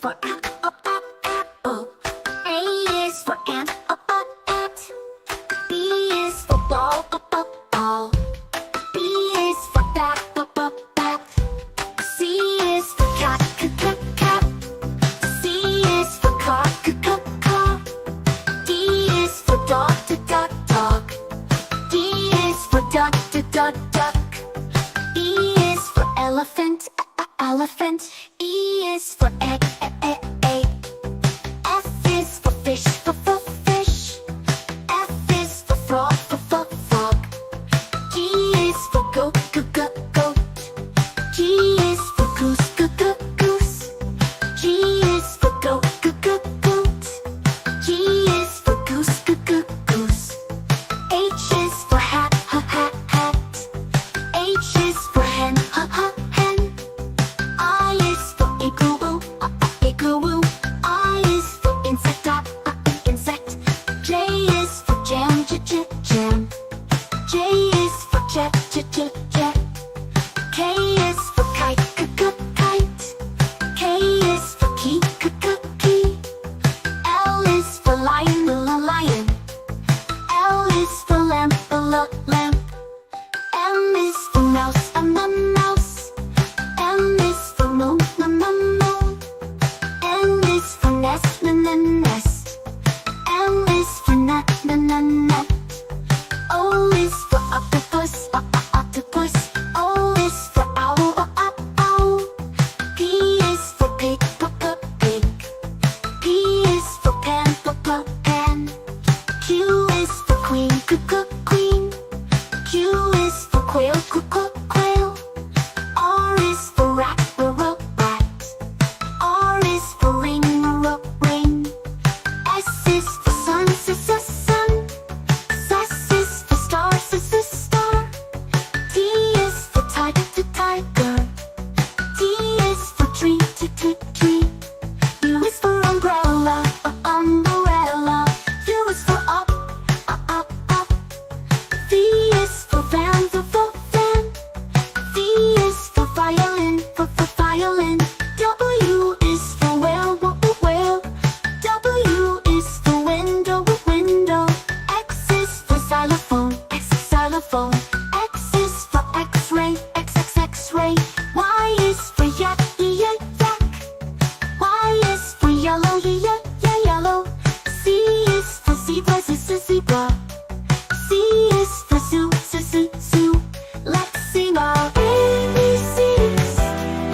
for apple. A is for ant, ant. B is for ball, ball. B is for bat, bat. C is for cat, cat. C is for car, car. D is for dog, dog. D is for duck, duck. E is for elephant, elephant. E is for egg, egg. F is for fish, fish. F is for frog, frog. G is for goat, goat. G is for goose, goose. G is for goat, goat. G is for goose, goose. H is for hat, hat. H is for hen, hen. I is for igloo, igloo. I is for insect, insect. J is for jam, jam. J is for jet, jet. K is for kite, kite. K is for key, key. L is for lion, lion. L is for lamp, lamp. M is for mouse, mouse. M is for moon, moon. N is for nest, nest. M is for nut, nut. O is for octopus, octopus. O is for owl, owl. P is for pig, pig. P is for pen, pen. Q is for queen, queen. Q is for quail, quail. R is for rat, rat. R is for ring, ring. S is for sun, sun. S is for star, star. T is for tiger. T is for tree, tree. U is for umbrella, umbrella. U is for up. V is for van, van. V is for violin, violin. W is for whale, whale. W is for window, window. X is for xylophone, xylophone. X is for X-ray, X-ray. Y is for yak, yak. Y is for yellow, yellow. C is for zebra, zebra. C is for zoo, zoo. Let's sing our ABCs.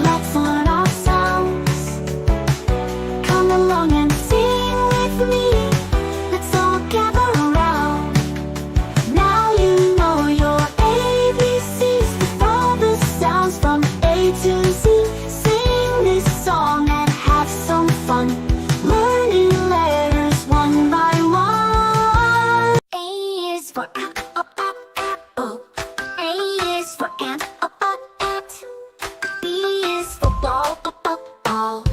Let's learn our sounds. Come along and sing with me. Let's all gather around. Now you know your ABCs with all the sounds from A to Z. Sing this song and have some fun. Learning letters one by one. A is for apple. A is for ant, ant. B is for ball, ball.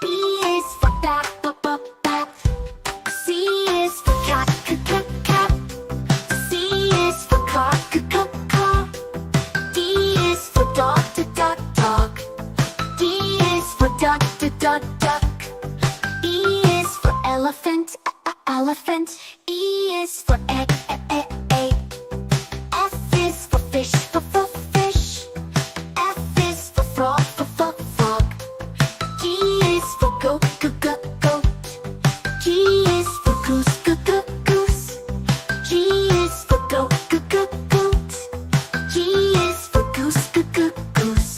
B is for bat, bat. C is for cat, cat. C is for car, car. D is for dog, dog. D is for duck, duck. E is for elephant, elephant. E is for egg, egg. F is for fish, fish. F is for frog, frog. G is for goat, goat. G is for goose, goose. G is for goat, goat. G is for goose, goose.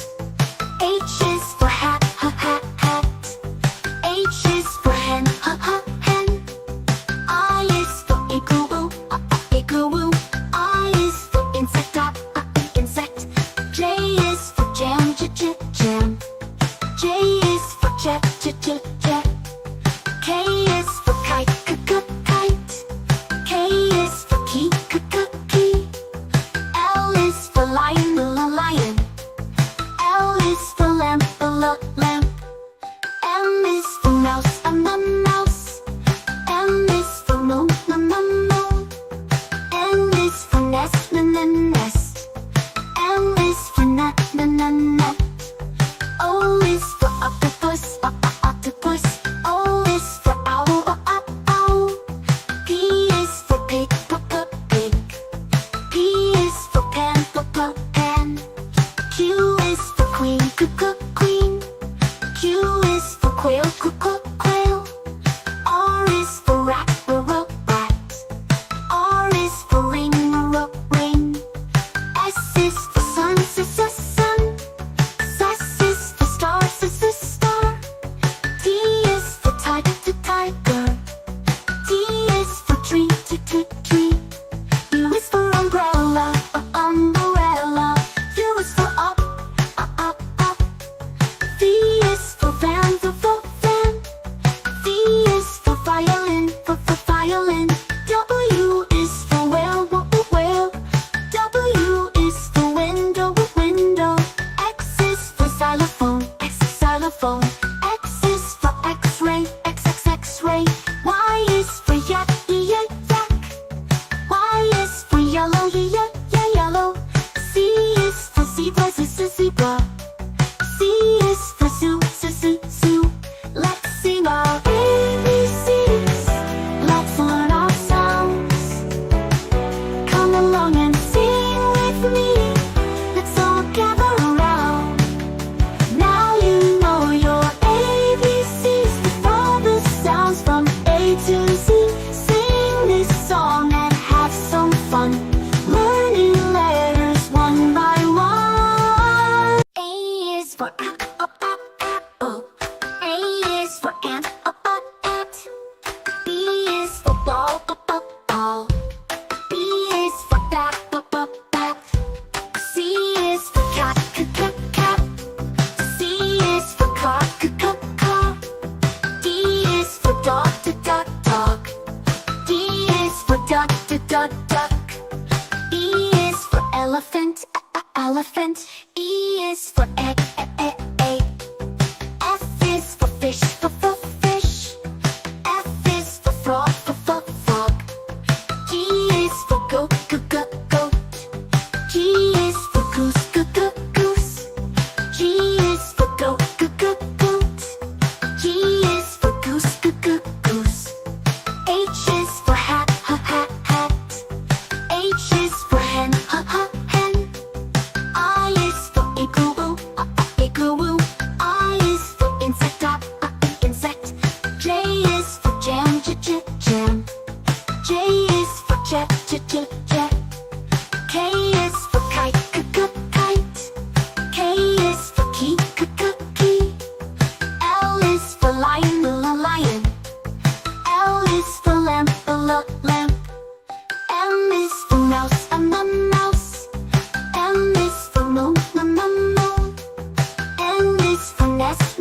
H is for hat, hat. H is for hen, hen. I is for igloo, igloo. I is for insect, insect. J is for jam, jam. J is for jet, jet. K is for kite, kite. K is for key, key. L is for lion, lion. L is for lamp, lamp. M is for mouse, mouse. M is for moon, moon. N is for nest, nest. M is for nut, nut. O is for octopus, octopus. quail, quail. R is for rat, rat. R is for rain, rain. S is for sun, sun. S is for star, star. T is for tiger, tiger. T is for tree, tree. U is for umbrella, umbrella. U is for up, up. V is for van, van. V is for violin, violin. W is for whale, whale. W is for window, window. X is for xylophone, xylophone. X is for X-ray, X-ray. Y is for yak, yak. Y is for yellow, yellow. Z is for zebra, zebra. C is for zoo, zoo. Let's sing our ABCs. Let's learn our sounds. Come along and sing with me. Let's all gather around. Now you know your ABCs with all the sounds from A to Z. Sing this song and have some fun, learning letters one by one. A is for apple. A is for ant, ant. B is for ball, ball. B is for bat, bat. C is for cat, cat. C is for car, car. D is for dog, dog. D is for duck, duck. E is for elephant, elephant. E is for egg, egg. F is for fish, fish. F is for frog, frog. G is for goat, goat. G is for goose, goose. G is for goat, goat. G is for goose, goose. H is for hat, hat. H is for hen, hen. I is for igloo, igloo. I is for insect, insect. J is for jam, jam. J is for jet, jet. K is for kite, kite. K is for key, key. L is for lion, lion. L is for lamp, lamp. M is for mouse, mouse. M is for moon, moon. N is for nest,